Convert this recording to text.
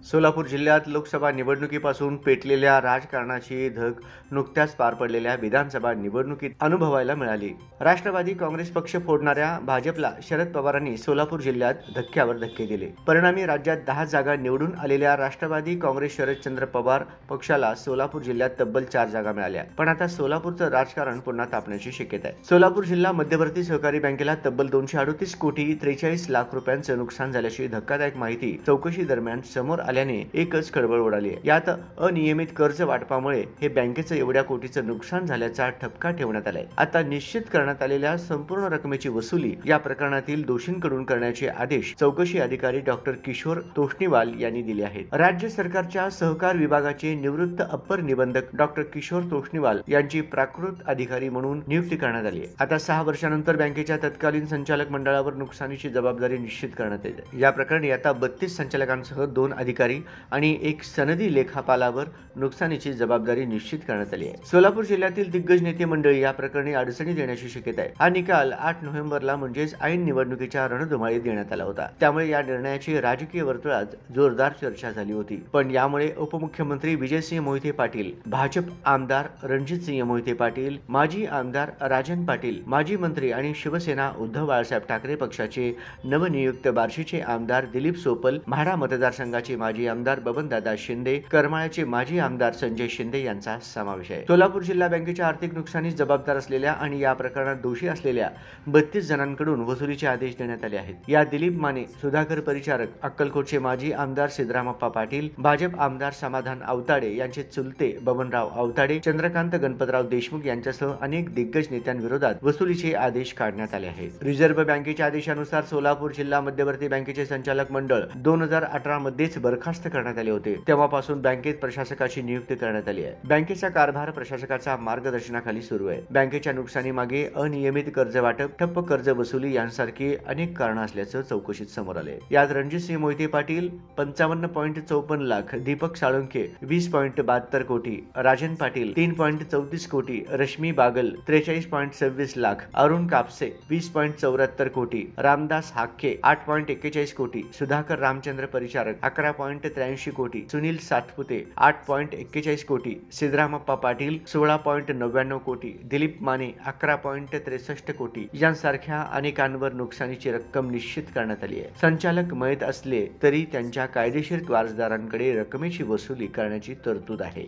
सोलापूर जिल्ह्यात लोकसभा निवडणुकीपासून पेटलेल्या राजकारणाची धग नुकत्याच पार पडलेल्या विधानसभा निवडणुकीत अनुभवायला मिळाली। राष्ट्रवादी काँग्रेस पक्ष फोडणाऱ्या भाजपला शरद पवारांनी सोलापूर जिल्ह्यात धक्क्यावर धक्के दिले। परिणामी राज्यात 10 जागा निवडून आलेल्या राष्ट्रवादी काँग्रेस शरदचंद्र पवार पक्षाला सोलापूर जिल्ह्यात तब्बल 4 जागा मिळाल्या। पण आता सोलापूरचं राजकारण पुन्हा तापण्याची शक्यता आहे। सोलापूर जिल्हा मध्यवर्ती सहकारी बँकेला तब्बल 238 कोटी 43 लाख रुपयांचे नुकसान झाल्याची धक्कादायक माहिती चौकशी दरम्यान समोर आल्याने एकच खळबळ उडाली आहे। यात अनियमित कर्ज वाटपामुळे हे बँकेचं एवढ्या कोटीचं नुकसान झाल्याचा ठपका ठेवण्यात आलाय। आता निश्चित करण्यात आलेल्या संपूर्ण रकमेची वसुली या प्रकरणातील दोषींकडून करण्याचे आदेश चौकशी अधिकारी डॉक्टर किशोर तोष्णीवाल यांनी दिले आहेत। राज्य सरकारच्या सहकार विभागाचे निवृत्त अप्पर निबंधक डॉक्टर किशोर तोष्णीवाल यांची प्राकृत अधिकारी म्हणून नियुक्ती करण्यात आली आहे। आता 6 वर्षानंतर बँकेच्या तत्कालीन संचालक मंडळावर नुकसानीची जबाबदारी निश्चित करण्यात येते। या प्रकरणी आता 32 संचालकांसह 2 अधिकारी आणि 1 सनदी लेखापालावर नुकसानीची जबाबदारी निश्चित करण्यात आली आहे। सोलापूर जिल्ह्यातील दिग्गज नेते मंडळी या प्रकरणी अडचणीत येण्याची शक्यता आहे। हा निकाल 8 नोव्हेंबरला म्हणजेच ऐन निवडणुकीच्या रणधुमाळीत देण्यात आला होता। त्यामुळे या निर्णयाची राजकीय वर्तुळात जोरदार चर्चा झाली होती। पण यामुळे उपमुख्यमंत्री विजयसिंह मोहिते पाटील, भाजप आमदार रणजितसिंह मोहिते पाटील, माजी आमदार राजन पाटील, माजी मंत्री आणि शिवसेना उद्धव बाळासाहेब ठाकरे पक्षाचे नवनियुक्त बार्शीचे आमदार दिलीप सोपल, म्हाडा मतदारसंघाचे माजी आमदार बबनदादा शिंदे, करमाळ्याचे माजी आमदार संजय शिंदे यांचा समावेश आहे। सोलापूर जिल्हा बँकेच्या आर्थिक नुकसानीस जबाबदार असलेल्या आणि या प्रकरणात दोषी असलेल्या 32 जणांकडून वसुलीचे आदेश देण्यात आले आहेत। या दिलीप माने, सुधाकर परिचारक, अक्कलकोटचे माजी आमदार सिद्धरामप्पा पाटील, भाजप आमदार समाधान आवताडे यांचे चुलते बबनराव आवताडे, चंद्रकांत गणपतराव देशमुख यांच्यासह अनेक दिग्गज नेत्यांविरोधात वसुलीचे आदेश काढण्यात आले आहेत। रिझर्व्ह बँकेच्या आदेशानुसार सोलापूर जिल्हा मध्यवर्ती बँकेचे संचालक मंडळ 2018 मध्येच बरखास्त करण्यात आले होते। तेव्हापासून बँकेत प्रशासकाची नियुक्ती करण्यात आली आहे। बँकेचा कारभार प्रशासकाच्या मार्गदर्शनाखाली सुरू आहे। बँकेच्या नुकसानीमागे अनियमित कर्ज वाटप, ठप्प कर्ज वसुली यांसारखी अनेक कारणं असल्याचं चौकशीत समोर आले। यात रणजितसिंह मोहिते पाटील 55.54 लाख, दीपक साळुंखे 20.72 कोटी, राजन पाटील 3.34 कोटी, रश्मी बागल 43.26 लाख, अरुण कापसे 20.74 कोटी, रामदास हाके 8.41 कोटी, सुधाकर रामचंद्र परिचारक 11.83 कोटी, सुनील सातपुते 8.41 कोटी, सिद्धरामप्पा पाटील 16.99 कोटी, दिलीप माने 11.63 कोटी यांसारख्या अनेकांवर नुकसानीची रक्कम निश्चित करण्यात आली आहे। संचालक मयत असले तरी त्यांच्या कायदेशीर वारसदारांकडे रकमेची वसुली करण्याची तरतूद आहे।